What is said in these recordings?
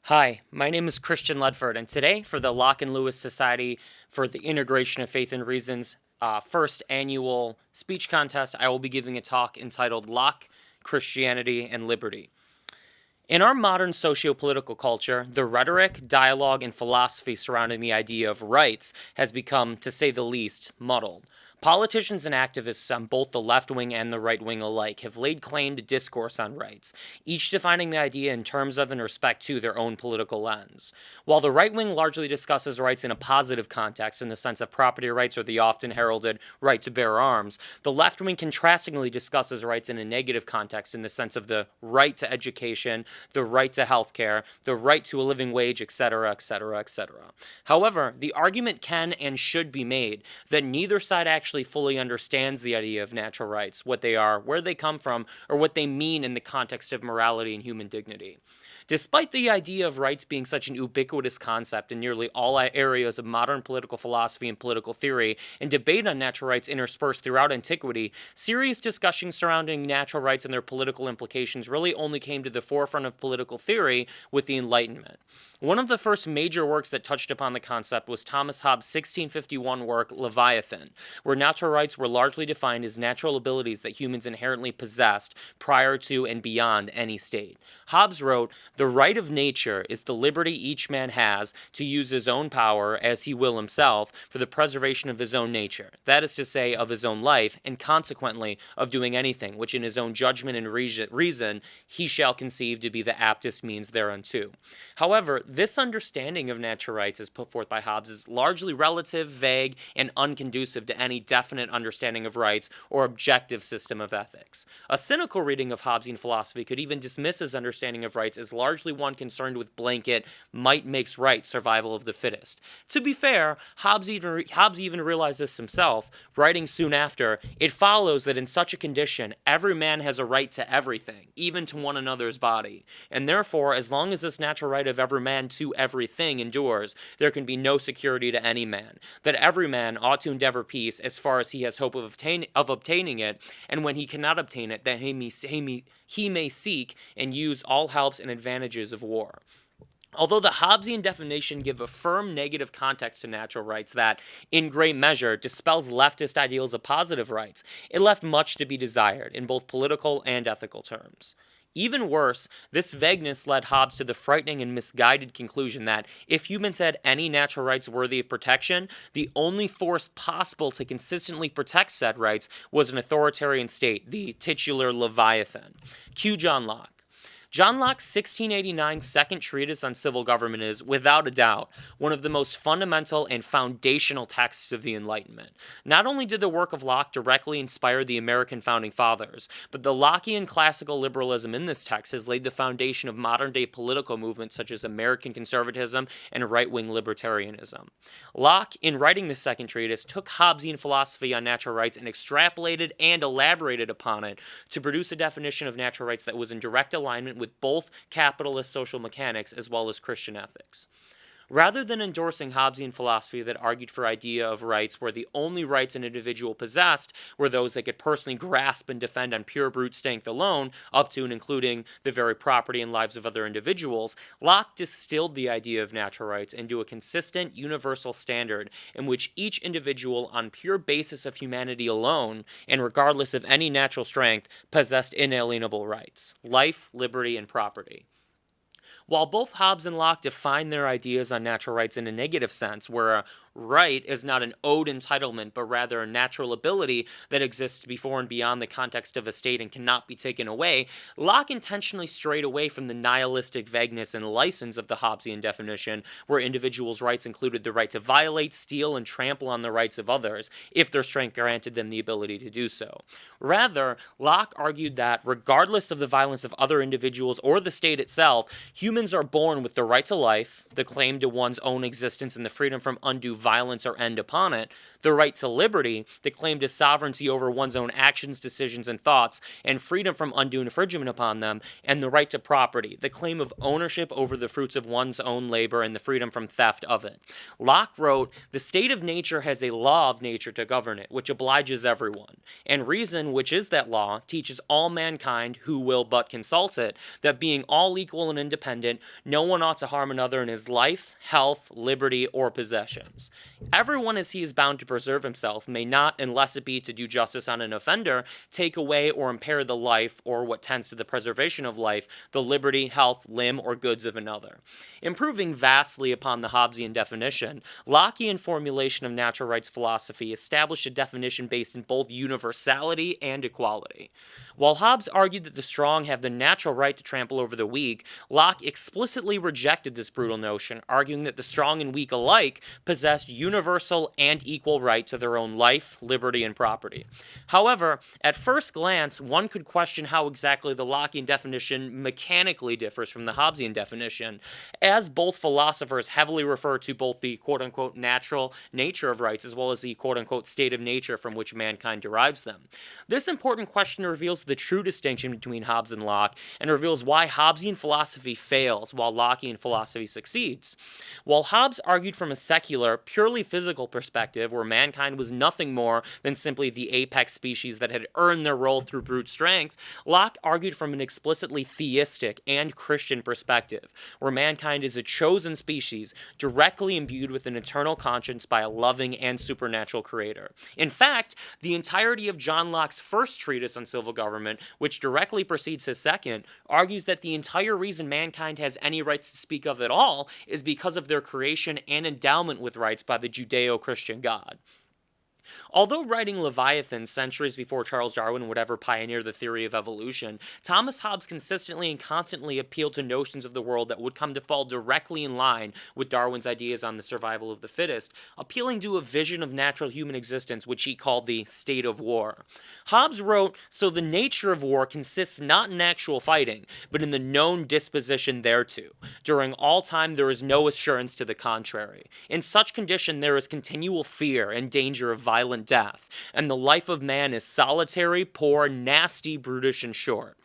Hi, my name is Christian Ledford, and today, for the Locke and Lewis Society for the Integration of Faith and Reason's first annual speech contest, I will be giving a talk entitled Locke, Christianity, and Liberty. In our modern socio-political culture, the rhetoric, dialogue, and philosophy surrounding the idea of rights has become, to say the least, muddled. Politicians and activists on both the left wing and the right wing alike have laid claim to discourse on rights, each defining the idea in terms of and respect to their own political lens. While the right wing largely discusses rights in a positive context in the sense of property rights or the often heralded right to bear arms, the left wing contrastingly discusses rights in a negative context in the sense of the right to education, the right to health care, the right to a living wage, etc., etc., etc. However, the argument can and should be made that neither side actually fully understands the idea of natural rights, what they are, where they come from, or what they mean in the context of morality and human dignity. Despite the idea of rights being such an ubiquitous concept in nearly all areas of modern political philosophy and political theory, and debate on natural rights interspersed throughout antiquity, serious discussions surrounding natural rights and their political implications really only came to the forefront of political theory with the Enlightenment. One of the first major works that touched upon the concept was Thomas Hobbes' 1651 work, Leviathan, where natural rights were largely defined as natural abilities that humans inherently possessed prior to and beyond any state. Hobbes wrote, "The right of nature is the liberty each man has to use his own power, as he will himself, for the preservation of his own nature, that is to say, of his own life, and consequently of doing anything which in his own judgment and reason he shall conceive to be the aptest means thereunto." However, this understanding of natural rights as put forth by Hobbes is largely relative, vague, and unconducive to any definite understanding of rights or objective system of ethics. A cynical reading of Hobbesian philosophy could even dismiss his understanding of rights as largely one concerned with blanket might makes right survival of the fittest. To be fair, Hobbes even realized this himself, writing soon after, "It follows that in such a condition every man has a right to everything, even to one another's body, and therefore as long as this natural right of every man to everything endures, there can be no security to any man, that every man ought to endeavor peace as far as he has hope of obtaining it, and when he cannot obtain it, that he may seek and use all helps and advantages of war." Although the Hobbesian definition give a firm negative context to natural rights that, in great measure, dispels leftist ideals of positive rights, it left much to be desired in both political and ethical terms. Even worse, this vagueness led Hobbes to the frightening and misguided conclusion that if humans had any natural rights worthy of protection, the only force possible to consistently protect said rights was an authoritarian state, the titular Leviathan. Cue John Locke. John Locke's 1689 second treatise on civil government is, without a doubt, one of the most fundamental and foundational texts of the Enlightenment. Not only did the work of Locke directly inspire the American founding fathers, but the Lockean classical liberalism in this text has laid the foundation of modern-day political movements such as American conservatism and right-wing libertarianism. Locke, in writing the second treatise, took Hobbesian philosophy on natural rights and extrapolated and elaborated upon it to produce a definition of natural rights that was in direct alignment with both capitalist social mechanics as well as Christian ethics. Rather than endorsing Hobbesian philosophy that argued for idea of rights where the only rights an individual possessed were those they could personally grasp and defend on pure brute strength alone, up to and including the very property and lives of other individuals, Locke distilled the idea of natural rights into a consistent, universal standard in which each individual, on pure basis of humanity alone, and regardless of any natural strength, possessed inalienable rights: life, liberty, and property. While both Hobbes and Locke define their ideas on natural rights in a negative sense, where a right is not an owed entitlement, but rather a natural ability that exists before and beyond the context of a state and cannot be taken away, Locke intentionally strayed away from the nihilistic vagueness and license of the Hobbesian definition, where individuals' rights included the right to violate, steal, and trample on the rights of others, if their strength granted them the ability to do so. Rather, Locke argued that, regardless of the violence of other individuals or the state itself, humans are born with the right to life, the claim to one's own existence, and the freedom from undue violence or end upon it, the right to liberty, the claim to sovereignty over one's own actions, decisions, and thoughts, and freedom from undue infringement upon them, and the right to property, the claim of ownership over the fruits of one's own labor and the freedom from theft of it. Locke wrote, "The state of nature has a law of nature to govern it, which obliges everyone. And reason, which is that law, teaches all mankind, who will but consult it, that being all equal and independent, no one ought to harm another in his life, health, liberty, or possessions. Everyone, as he is bound to preserve himself, may not, unless it be to do justice on an offender, take away or impair the life, or what tends to the preservation of life, the liberty, health, limb, or goods of another." Improving vastly upon the Hobbesian definition, Lockean formulation of natural rights philosophy established a definition based in both universality and equality. While Hobbes argued that the strong have the natural right to trample over the weak, Locke explicitly rejected this brutal notion, arguing that the strong and weak alike possessed universal and equal right to their own life, liberty, and property. However, at first glance, one could question how exactly the Lockean definition mechanically differs from the Hobbesian definition, as both philosophers heavily refer to both the quote-unquote natural nature of rights as well as the quote-unquote state of nature from which mankind derives them. This important question reveals the true distinction between Hobbes and Locke, and reveals why Hobbesian philosophy fails while Lockean philosophy succeeds. While Hobbes argued from a secular, purely physical perspective, where mankind was nothing more than simply the apex species that had earned their role through brute strength, Locke argued from an explicitly theistic and Christian perspective, where mankind is a chosen species, directly imbued with an eternal conscience by a loving and supernatural creator. In fact, the entirety of John Locke's first treatise on civil government, which directly precedes his second, argues that the entire reason mankind has any rights to speak of at all is because of their creation and endowment with rights by the Judeo-Christian God. Although writing Leviathan centuries before Charles Darwin would ever pioneer the theory of evolution, Thomas Hobbes consistently and constantly appealed to notions of the world that would come to fall directly in line with Darwin's ideas on the survival of the fittest, appealing to a vision of natural human existence which he called the state of war. Hobbes wrote, "So the nature of war consists not in actual fighting, but in the known disposition thereto. During all time there is no assurance to the contrary. In such condition there is continual fear and danger of violent death, and the life of man is solitary, poor, nasty, brutish, and short."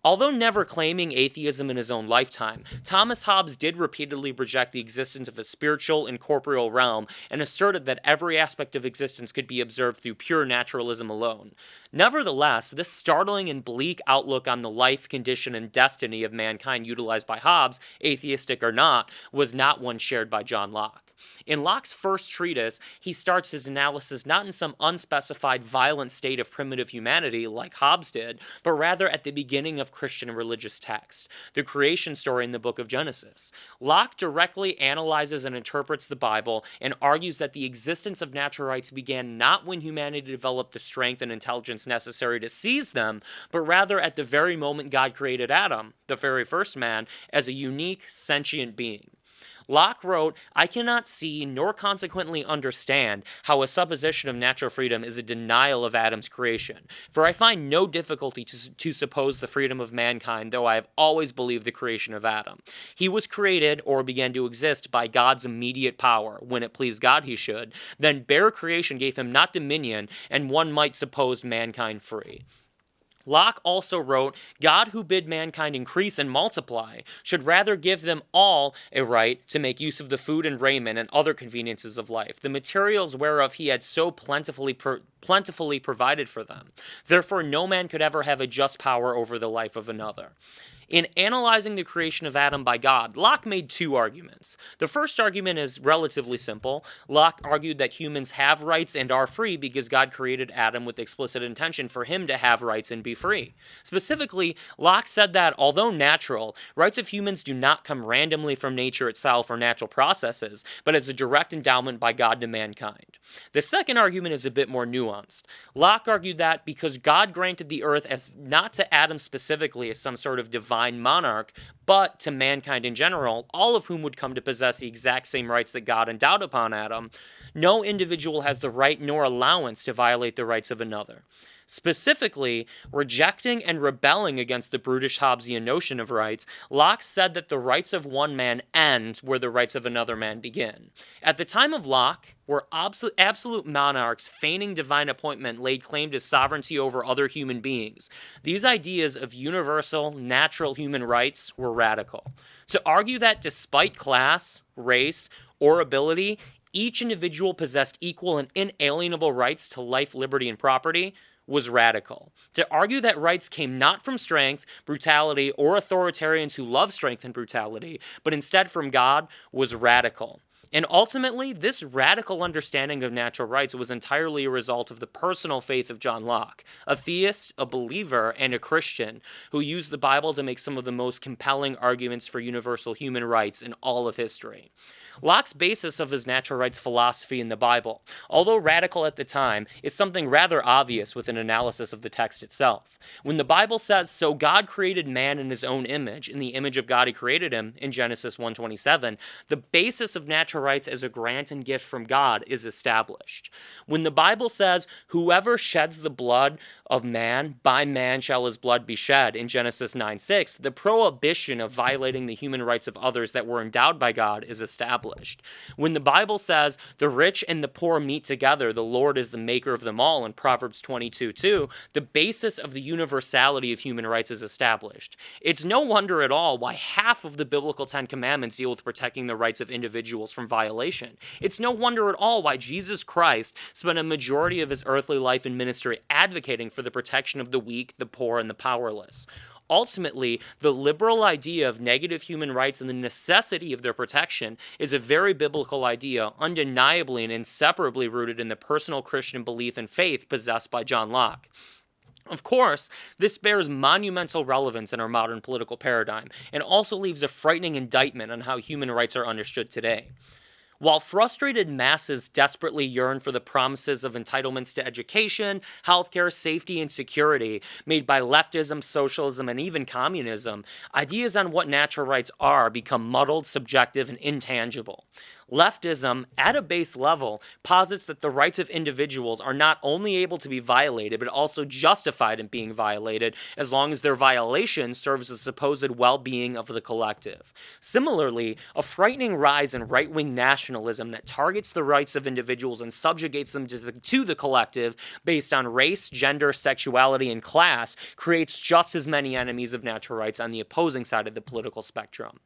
Although never claiming atheism in his own lifetime, Thomas Hobbes did repeatedly reject the existence of a spiritual and corporeal realm and asserted that every aspect of existence could be observed through pure naturalism alone. Nevertheless, this startling and bleak outlook on the life, condition, and destiny of mankind utilized by Hobbes, atheistic or not, was not one shared by John Locke. In Locke's first treatise, he starts his analysis not in some unspecified violent state of primitive humanity like Hobbes did, but rather at the beginning of Christian religious text, the creation story in the book of Genesis. Locke directly analyzes and interprets the Bible and argues that the existence of natural rights began not when humanity developed the strength and intelligence necessary to seize them, but rather at the very moment God created Adam, the very first man, as a unique, sentient being. Locke wrote, "I cannot see nor consequently understand how a supposition of natural freedom is a denial of Adam's creation, for I find no difficulty to suppose the freedom of mankind, though I have always believed the creation of Adam. He was created, or began to exist, by God's immediate power, when it pleased God he should, then bare creation gave him not dominion, and one might suppose mankind free." Locke also wrote, "God who bid mankind increase and multiply should rather give them all a right to make use of the food and raiment and other conveniences of life, the materials whereof he had so plentifully provided for them. Therefore no man could ever have a just power over the life of another." In analyzing the creation of Adam by God, Locke made two arguments. The first argument is relatively simple. Locke argued that humans have rights and are free because God created Adam with explicit intention for him to have rights and be free. Specifically, Locke said that, although natural, rights of humans do not come randomly from nature itself or natural processes, but as a direct endowment by God to mankind. The second argument is a bit more nuanced. Locke argued that because God granted the earth as not to Adam specifically as some sort of divine monarch, but to mankind in general, all of whom would come to possess the exact same rights that God endowed upon Adam, no individual has the right nor allowance to violate the rights of another. Specifically, rejecting and rebelling against the brutish Hobbesian notion of rights, Locke said that the rights of one man end where the rights of another man begin. At the time of Locke, where absolute monarchs feigning divine appointment laid claim to sovereignty over other human beings, these ideas of universal, natural human rights were radical. To argue that despite class, race, or ability, each individual possessed equal and inalienable rights to life, liberty, and property was radical. To argue that rights came not from strength, brutality, or authoritarians who love strength and brutality, but instead from God was radical. And ultimately, this radical understanding of natural rights was entirely a result of the personal faith of John Locke, a theist, a believer, and a Christian who used the Bible to make some of the most compelling arguments for universal human rights in all of history. Locke's basis of his natural rights philosophy in the Bible, although radical at the time, is something rather obvious with an analysis of the text itself. When the Bible says, "So God created man in his own image, in the image of God he created him," in Genesis 1:27, the basis of natural rights as a grant and gift from God is established. When the Bible says, "Whoever sheds the blood of man, by man shall his blood be shed," in Genesis 9:6, the prohibition of violating the human rights of others that were endowed by God is established. When the Bible says, "The rich and the poor meet together, the Lord is the maker of them all," in Proverbs 22:2, the basis of the universality of human rights is established. It's no wonder at all why half of the biblical Ten Commandments deal with protecting the rights of individuals from violation. It's no wonder at all why Jesus Christ spent a majority of his earthly life and ministry advocating for the protection of the weak, the poor, and the powerless. Ultimately, the liberal idea of negative human rights and the necessity of their protection is a very biblical idea, undeniably and inseparably rooted in the personal Christian belief and faith possessed by John Locke. Of course, this bears monumental relevance in our modern political paradigm, and also leaves a frightening indictment on how human rights are understood today. While frustrated masses desperately yearn for the promises of entitlements to education, healthcare, safety, and security made by leftism, socialism, and even communism, ideas on what natural rights are become muddled, subjective, and intangible. Leftism, at a base level, posits that the rights of individuals are not only able to be violated, but also justified in being violated, as long as their violation serves the supposed well-being of the collective. Similarly, a frightening rise in right-wing nationalism that targets the rights of individuals and subjugates them to the collective based on race, gender, sexuality, and class creates just as many enemies of natural rights on the opposing side of the political spectrum.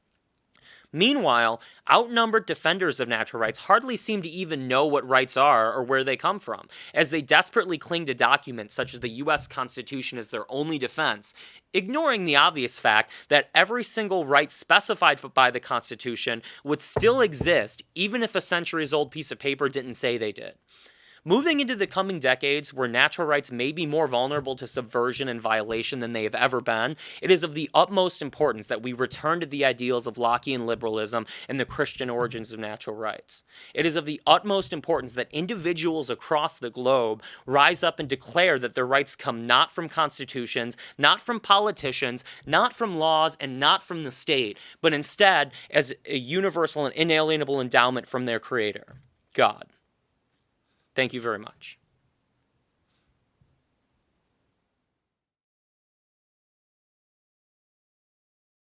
Meanwhile, outnumbered defenders of natural rights hardly seem to even know what rights are or where they come from, as they desperately cling to documents such as the U.S. Constitution as their only defense, ignoring the obvious fact that every single right specified by the Constitution would still exist even if a centuries-old piece of paper didn't say they did. Moving into the coming decades, where natural rights may be more vulnerable to subversion and violation than they have ever been, it is of the utmost importance that we return to the ideals of Lockean liberalism and the Christian origins of natural rights. It is of the utmost importance that individuals across the globe rise up and declare that their rights come not from constitutions, not from politicians, not from laws, and not from the state, but instead as a universal and inalienable endowment from their Creator, God. Thank you very much.